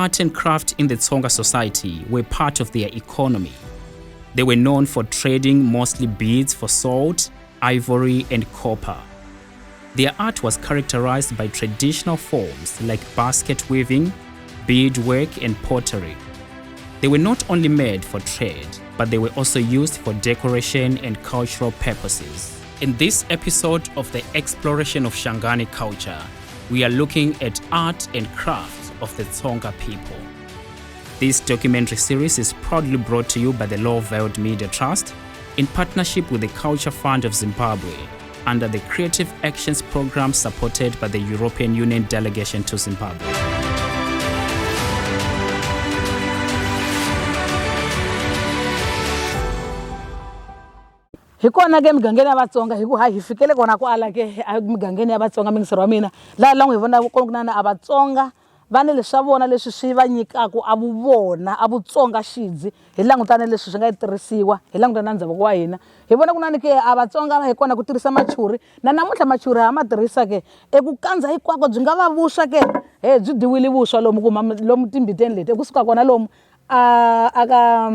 Art and craft in the Tsonga society were part of their economy. They were known for trading mostly beads for salt, ivory, and copper. Their art was characterized by traditional forms like basket weaving, beadwork, and pottery. They were not only made for trade, but they were also used for decoration and cultural purposes. In this episode of the Exploration of Shangani Culture, we are looking at art and craft of the Tsonga people. This documentary series is proudly brought to you by the Lowveld Media Trust in partnership with the Culture Fund of Zimbabwe under the CreativeACTIONs program supported by the European Union Delegation to Zimbabwe. Hikona ke mgangeni ya Vatsonga hiku ha hifikele kona kwala ke mgangeni ya Vatsonga mingisero wa mina la hi vona kunana Vatsonga vane leswi vona leswi swi va nyikaka avuvona avutsonga xidzi hi langutane leswi swi nga tirhisiwa hi langutana ndhavuko wa hina hi vona kunani ke Vatsonga hi kona ku tirhisa machuri na namuntlha machuri ha ma tirhisa ke eku kandza hikwako byi nga va vuswa ke byi diwile vuswa lomu kuma lomu timbiteni leti ekusuka kona lomu aka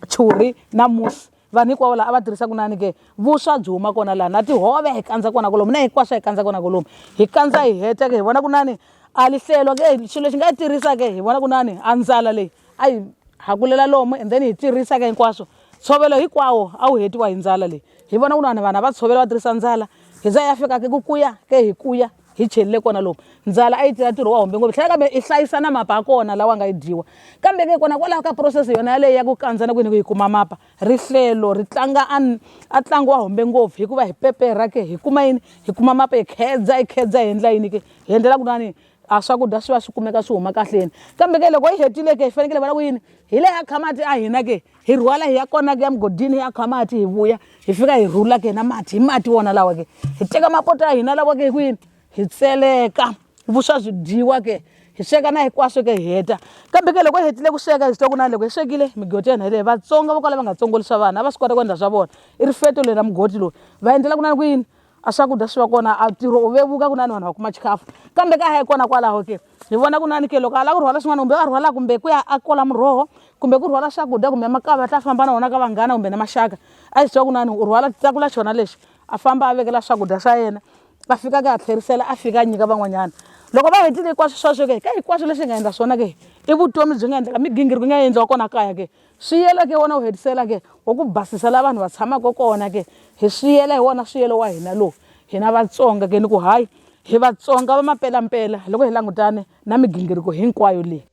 churi na musi vanhu hinkwavo la a va tirhisa kunani ke vuswa byi huma kona laha na tihove hi kandza kona kolomu na hinkwaswo hi kandza kona kolomu hi kandza hi heta ke hi vona kunani ali hlelo ke xilo xi nga yi tirhisa ke hi vona kunani a ndzala leyi a hi hakulela lomu and then hi tirhisa ke hinkwaswo tshovelo hinkwawo a wu hetiwa hi ndzala leyi hi vona kunani vanhu va tshovela va tirhisa ndzala hi za ya fika ke ku kuya ke hi kuya hi chelile kona lomu ndzala a yi tirha ntirho wa hombe ngopfu tlhela kambe i hlayisa na mapa ya kona lawa nga yi dyiwa kambe ke kona kwalaho ka process yona yaleyi ya ku kandza na kwini ku hi kuma mapa rihlelo ri tlanga a ntlangu wa hombe ngopfu hikuva hi pepera ke hi kuma yini hi kuma mapa hi khedza hi endla yini ke hi endlela kunani a swakudya swi va swi kumeka swi huma kahleni kambe ke loko hi hetile ke hi fanekele vona ku yini hi le ya khamati a hina ke hi rhwala hi ya kona ke ya mugodini ya khamati hi vuya hi fika hi rhula ke na mati hi mati wona lawa ke hi teka mapoto ya hina lawa ke hi kwini hi tseleka vuswa byi dyiwa ke hi sweka na hinkwaswo ke hi heta kambe ke loko hi hetile ku sweka hi swi twa ku na loko hi swekile migodi ya hina leyi Vatsonga vo kala va nga tsongolisa vanhu a va swi kota ku endla swa vona i rifeto leri na mugodi lowu va endlela kunani ku yini a swakudya swi va kona a ntirho u vevuka kunani vanhu va kuma xikhafu kambe ka ha kona kwalaho ke hi vona kunani ke loko a lava ku rhwala swin'wana kumbe a rhwala kumbe ku ya a kola muroho kumbe ku rhwala swakudya kumbe makava ta famba na wona ka vanghana kumbe na maxaka a hi swi twa kunani u rhwala tsakula xona lexi a famba a vekela swakudya swa yena a fika ke a tlherisela a fika a nyika van'wanyana loko va hetile hinkwaswo sweswo ke ka hinkwaswo leswi hi nga endla swona ke i vutomi byi nga endleka migingiriko nga endliwa kona kaya ke swiyelo ke wona u hetisela ke wa ku basisela vanhu va tshamaka kona ke hi swiyela hi wona swiyelo wa hina lowu hina Vatsonga ke ni ku hayi hi Vatsonga va mapelampela loko hi langutane na migingiriko hinkwayo leyi.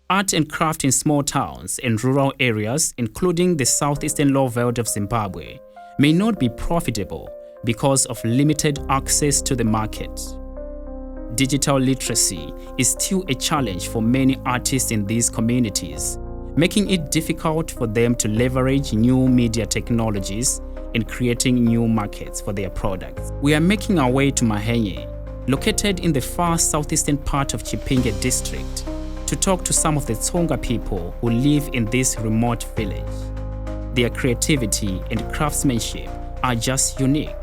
Art and craft in small towns and rural areas, including the southeastern Lowveld of Zimbabwe, may not be profitable because of limited access to the market. Digital literacy is still a challenge for many artists in these communities, making it difficult for them to leverage new media technologies in creating new markets for their products. We are making our way to Mahenye, located in the far southeastern part of Chipinge district, to talk to some of the Tsonga people who live in this remote village. Their creativity and craftsmanship are just unique.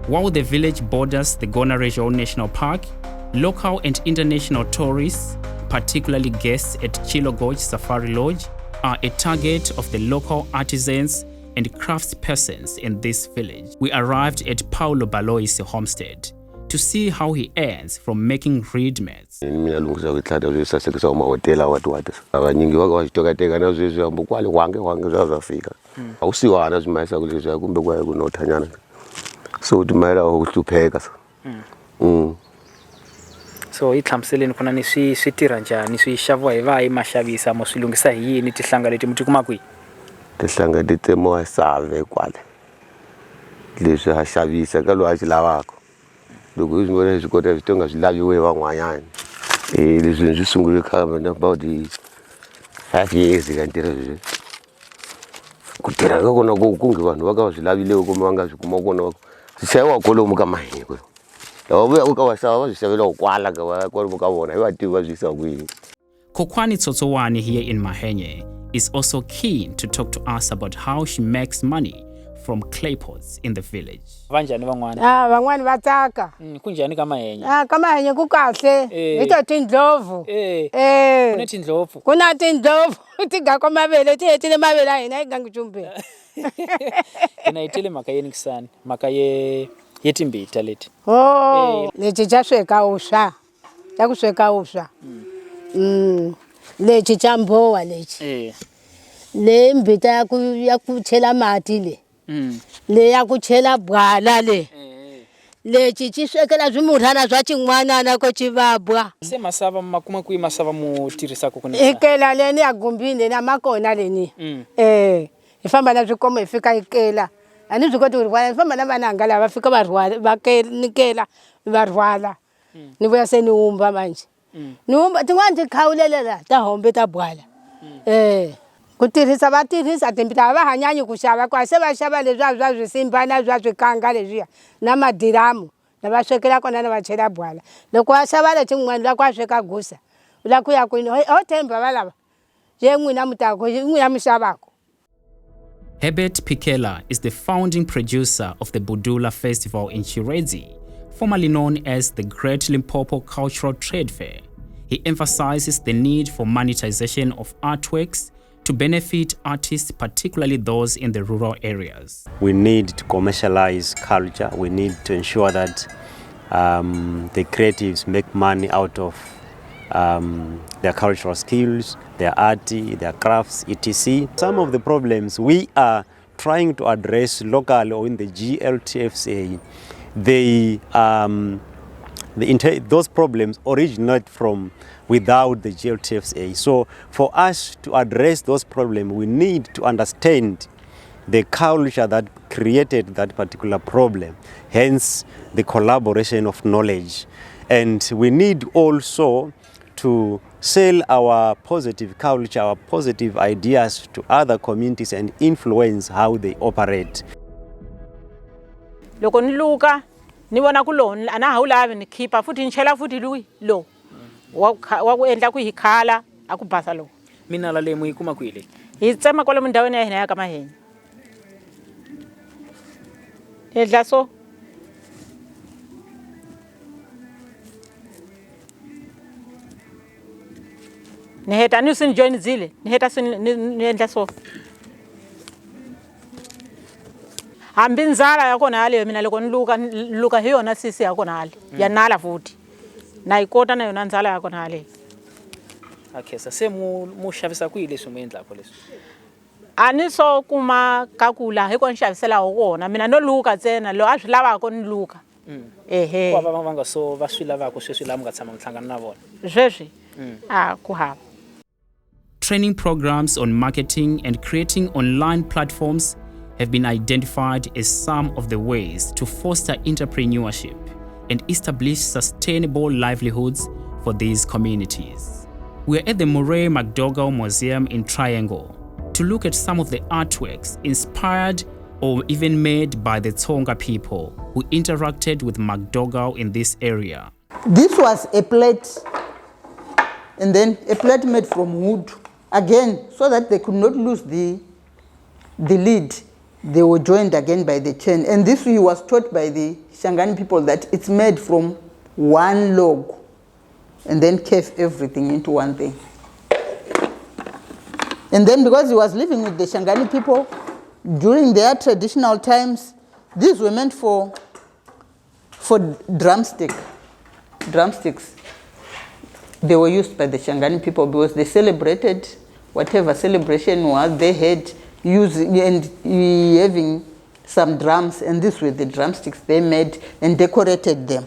While the village borders the Gona Regional National Park, local and international tourists, particularly guests at Chilogoj Safari Lodge, are a target of the local artisans and craftspersons in this village. We arrived at Paulo Balois' homestead to see how he earns from making reed mats. So hi tlhamseleni kuna ni swi tirha njhani swi xaviwa hi vahi ma xavisa mo swi lunghisa hi yini tihlanga leti mi ti kuma kwihi tihlanga ti tsemiwa save kwale leswi ha xavisa ka loyi a xi lavaka loko hi swi vona swi kota swi tonga swi laviwe van'wanyana leswi ni swi sungule khale about the 5 years ka ntirho leswi ku tirha ka kona ku nge vanhu va ka va swi lavile ku va nga swi kuma kona swi xaviwa kolomu ka Mahenye ko Kokwani Tsotsowani here in Mahenye is also keen to talk to us about how she makes money from clay pots in the village. Vanjani van'wana? Van'wani va tsaka. Kunjhani ka mahenya? Ka mahenya ku kahle. Hi to tindlopfu. Kuna tindlopfu. Ku na tindlopfu ti ga ka mavele ti hetile mavele ya hina yi nga nchumpeni. Hina hetile mhaka yini kisani? Mhaka ye timbita leti. Leti cha sweka uswa. Cha ku sweka uswa. Leti cha mbowa leti. Le mbita ya ku chela mati le. Le ya ku chela bwala le. Leti chi swekela swimurhana swa chin'wanana ko chivabwa. Se masava makuma kwi masava mu tirhisa ku kuni. Ikela leni ya gumbini na makona leni. Hi famba na swikomo hi fika ikela. Ani byi koti ku rhwala hi famba na vananga lava fika va rhwala va nikela va rhwala. Ni vuya se ni umba manje. Ni umba tin'wana ti khawulelela ta hombe ta bwala. Ku tirhisa va tirhisa timbita va hanyanyi ku xava kwa se va xava leswiya swa swisimbana swa swikanga leswiya na madiramu lava swekela kona na va chela bwala. Loko va xava leti n'wana la ku a sweka gusa u la ku ya kwini ho themba va lava je n'wina mutako n'wina mi xavako. Herbert Pikela is the founding producer of the Budula Festival in Chirezi, formerly known as the Great Limpopo Cultural Trade Fair. He emphasizes the need for monetization of artworks to benefit artists, particularly those in the rural areas. We need to commercialize culture. We need to ensure that the creatives make money out of their cultural skills, their art, their crafts, etc. Some of the problems we are trying to address locally or in the GLTFCA, those problems originate from without the GLTFCA. So for us to address those problems, we need to understand the culture that created that particular problem, hence the collaboration of knowledge. And we need also to sell our positive culture, our positive ideas to other communities and influence how they operate. Loko ni luka ni vona ku lo ana ha wu lavi ni khipa futhi ni chela futhi lui lo wa ku endla ku hi khala a ku basa lo. Mina la le mu ikuma kwile. Hi tsema kwale ndhawini ya hina ya ka mahenya. Endla so. Ni heta ni sin join zile. Ni heta sin ni endla so. Hambi nzala ya kona hali mina loko niluka hi yona sisi ya kona hali ya nala futhi na ikota na yona nzala ya kona hali. Okay, se mu xavisa ku leswi mu endlaka leswi. Ani so kuma ka kula hi ko nxavisela wona mina no luka tsena lo a swi lavako ni luka. Wa va nga so va swi lavaka sweswi la mu nga tshama nhlangana na vona. Sweswi ku hava. Training programs on marketing and creating online platforms have been identified as some of the ways to foster entrepreneurship and establish sustainable livelihoods for these communities. We're at the Murray McDougall Museum in Triangle to look at some of the artworks inspired or even made by the Tonga people who interacted with McDougall in this area. This was a plate, and then a plate made from wood, again, so that they could not lose the lid. They were joined again by the chain. And this was taught by the Shangani people that it's made from one log and then carve everything into one thing. And then because he was living with the Shangani people during their traditional times, these were meant for drumsticks. They were used by the Shangani people because they celebrated whatever celebration was they had, using and having some drums, and these were the drumsticks they made and decorated them.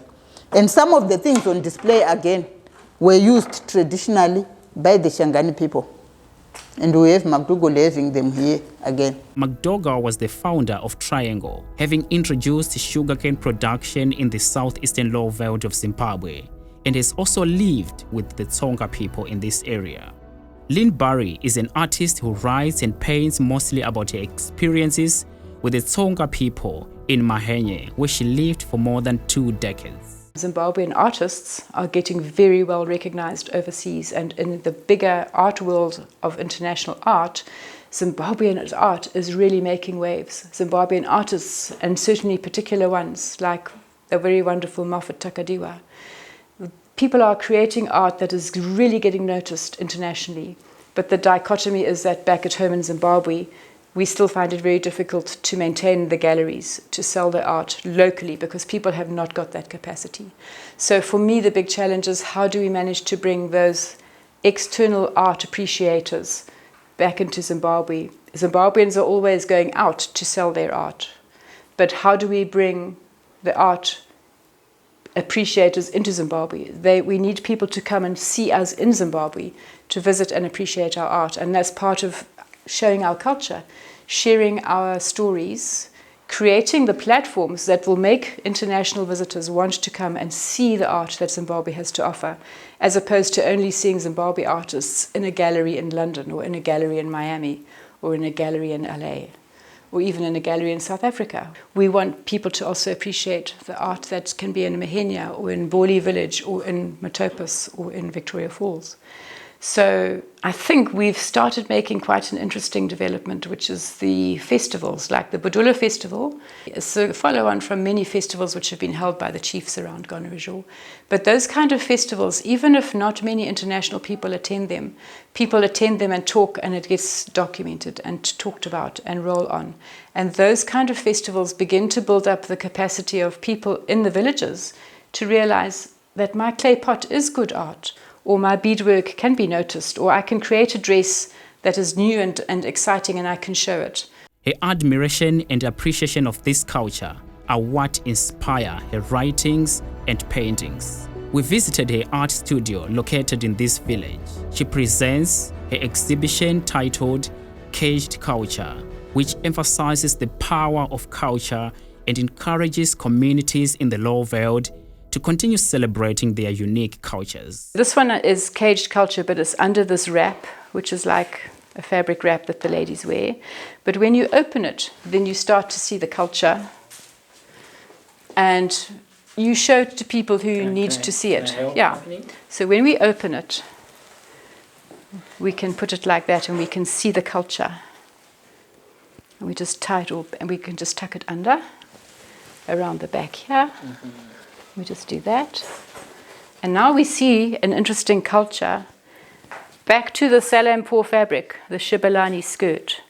And some of the things on display again were used traditionally by the Shangani people. And we have McDougall having them here again. McDougall was the founder of Triangle, having introduced sugarcane production in the southeastern Lowveld of Zimbabwe, and has also lived with the Tsonga people in this area. Lynn Barry is an artist who writes and paints mostly about her experiences with the Tsonga people in Mahenya, where she lived for more than 2 decades. Zimbabwean artists are getting very well recognized overseas and in the bigger art world of international art. Zimbabwean art is really making waves. Zimbabwean artists, and certainly particular ones like the very wonderful Moffat Takadiwa. People are creating art that is really getting noticed internationally. But the dichotomy is that back at home in Zimbabwe, we still find it very difficult to maintain the galleries, to sell their art locally, because people have not got that capacity. So for me, the big challenge is how do we manage to bring those external art appreciators back into Zimbabwe? Zimbabweans are always going out to sell their art. But how do we bring the art appreciators into Zimbabwe? We need people to come and see us in Zimbabwe, to visit and appreciate our art. And that's part of showing our culture, sharing our stories, creating the platforms that will make international visitors want to come and see the art that Zimbabwe has to offer, as opposed to only seeing Zimbabwe artists in a gallery in London or in a gallery in Miami or in a gallery in LA or even in a gallery in South Africa. We want people to also appreciate the art that can be in Mahenya or in Boli Village or in Matopus or in Victoria Falls. So I think we've started making quite an interesting development, which is the festivals, like the Budula Festival. It's a follow-on from many festivals which have been held by the chiefs around Gonarezhou. But those kind of festivals, even if not many international people attend them and talk, and it gets documented and talked about and roll on. And those kind of festivals begin to build up the capacity of people in the villages to realize that my clay pot is good art, or my beadwork can be noticed, or I can create a dress that is new and exciting and I can show it. Her admiration and appreciation of this culture are what inspire her writings and paintings. We visited her art studio located in this village. She presents her exhibition titled Caged Culture, which emphasizes the power of culture and encourages communities in the Lowveld to continue celebrating their unique cultures. This one is caged culture, but it's under this wrap, which is like a fabric wrap that the ladies wear. But when you open it, then you start to see the culture, and you show it to people who need to see it. Yeah. So when we open it, we can put it like that, and we can see the culture. And we just tie it up, and we can just tuck it under, around the back here. We just do that. And now we see an interesting culture back to the Salampur fabric, the Shibalani skirt.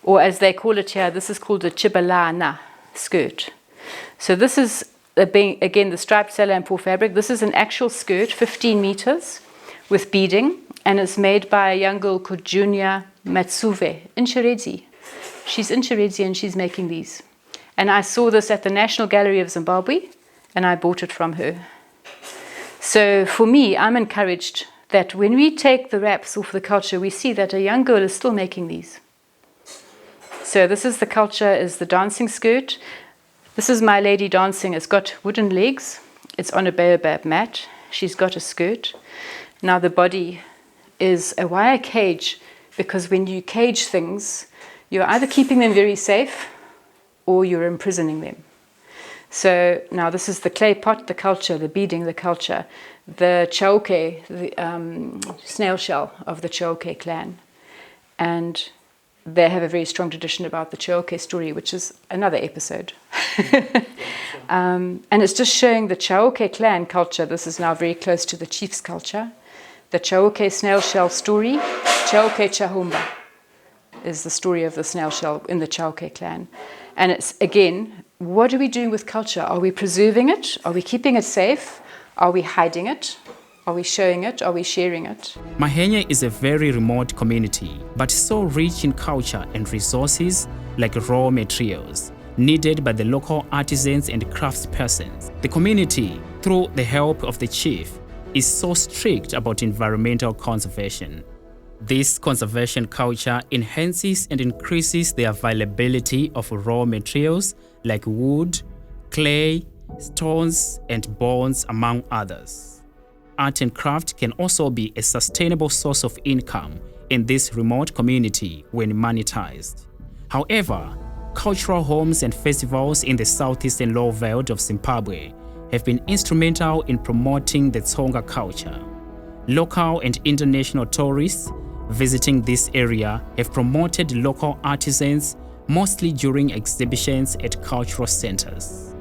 Or as they call it here, this is called the Chibalana skirt. So this is, again, the striped Salampur fabric. This is an actual skirt, 15 meters, with beading, and it's made by a young girl called Junia Matsuve in Chiredzi. She's in Chiredzi and she's making these. And I saw this at the National Gallery of Zimbabwe, and I bought it from her. So for me, I'm encouraged that when we take the wraps off the culture, we see that a young girl is still making these. So this is the culture, is the dancing skirt. This is my lady dancing. It's got wooden legs. It's on a baobab mat. She's got a skirt. Now the body is a wire cage, because when you cage things, you're either keeping them very safe or you're imprisoning them. So now this is the clay pot, the culture, the beading, the culture, the Chauke, the snail shell of the Chauke clan. And they have a very strong tradition about the Chauke story, which is another episode. And it's just showing the Chauke clan culture. This is now very close to the chief's culture. The Chauke snail shell story, Chauke Chahumba, is the story of the snail shell in the Chauke clan. And it's, again, what are we doing with culture? Are we preserving it? Are we keeping it safe? Are we hiding it? Are we showing it? Are we sharing it? Mahenya is a very remote community, but so rich in culture and resources like raw materials needed by the local artisans and craftspersons. The community, through the help of the chief, is so strict about environmental conservation. This conservation culture enhances and increases the availability of raw materials like wood, clay, stones, and bones, among others. Art and craft can also be a sustainable source of income in this remote community when monetized. However, cultural homes and festivals in the southeastern Lowveld of Zimbabwe have been instrumental in promoting the Tsonga culture. Local and international tourists visiting this area have promoted local artisans, mostly during exhibitions at cultural centers.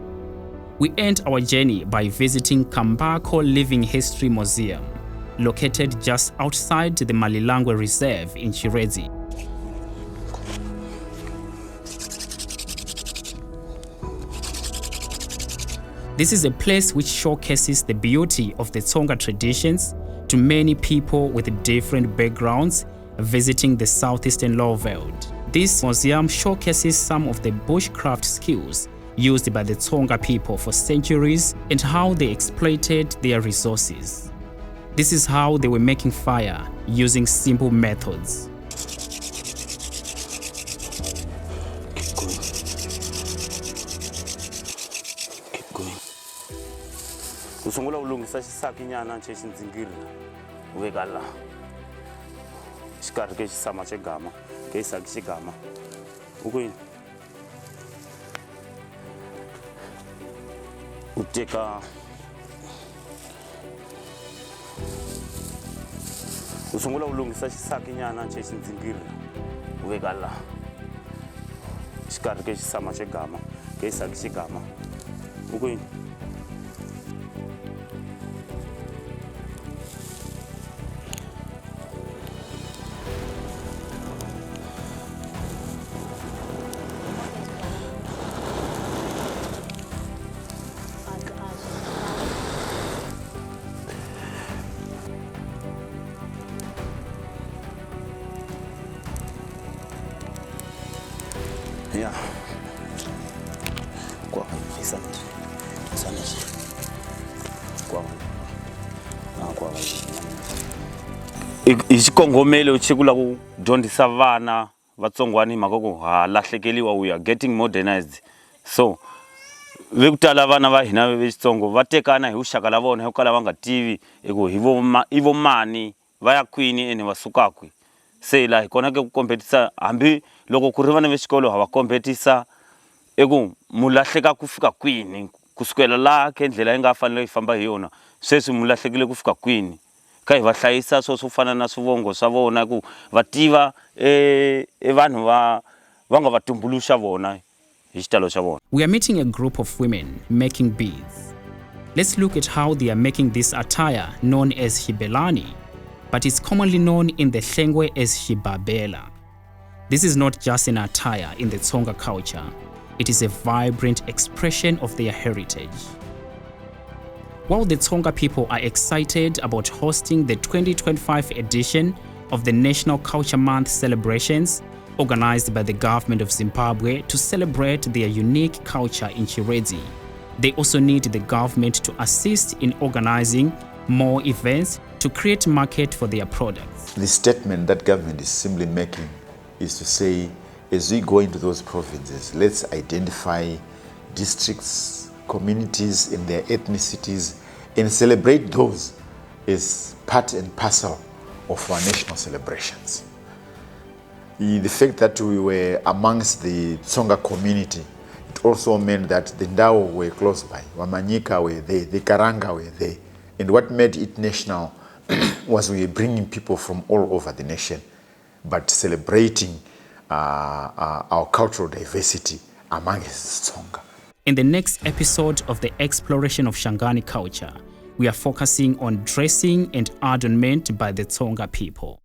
We end our journey by visiting Kambako Living History Museum, located just outside the Malilangwe Reserve in Chirezi. This is a place which showcases the beauty of the Tsonga traditions to many people with different backgrounds visiting the southeastern Lowveld. This museum showcases some of the bushcraft skills used by the Tsonga people for centuries and how they exploited their resources. This is how they were making fire using simple methods. Usungula ulungisa xisaki nyana nche xindzingiri uveka la xikarhi ke xisama xegama ke xisaki xigama ukwini u teka usungula ulungisa xisaki nyana nche xindzingiri uveka la xikarhi ke xisama xegama ke xisaki xigama ukwini Yeah. Kwa isanje. Isanje. Kwa. Kwa. Ikongomelo uchikula ku dyondzisa vana vatsongwani makoko ha lahlekeliwa we are getting modernized. So vekutala vana va hina ve Xitsongo va tekana hi uxaka la vona hi kala va nga tivi eku hivo mani va ya kwini ene va suka kwi. Se la hi kona ke ku kompetisa hambi loko ku ri vana ve xikolo ha va kompetisa eku mulahleka ku fika kwini kusukela la ke ndlela yi nga fanele yi famba hi yona sweswi mulahlekile ku fika kwini ka hi va hlayisa swo fana na swivongo swa vona ku va tiva vanhu va nga va tumbuluxa vona hi xitalo xa vona. We are meeting a group of women making beads. Let's look at how they are making this attire known as hibelani, but it's commonly known in the Hlengwe as hibabela. This is not just an attire in the Tsonga culture, it is a vibrant expression of their heritage. While the Tsonga people are excited about hosting the 2025 edition of the National Culture Month celebrations, organized by the government of Zimbabwe to celebrate their unique culture in Chirezi, they also need the government to assist in organizing more events to create market for their products. The statement that government is simply making is to say, as we go into those provinces, let's identify districts, communities in their ethnicities, and celebrate those as part and parcel of our national celebrations. The fact that we were amongst the Tsonga community, it also meant that the Ndao were close by, Wamanyika were there, the Karanga were there. And what made it national was we were bringing people from all over the nation, but celebrating our cultural diversity among Tsonga. In the next episode of the Exploration of Shangani Culture, we are focusing on dressing and adornment by the Tsonga people.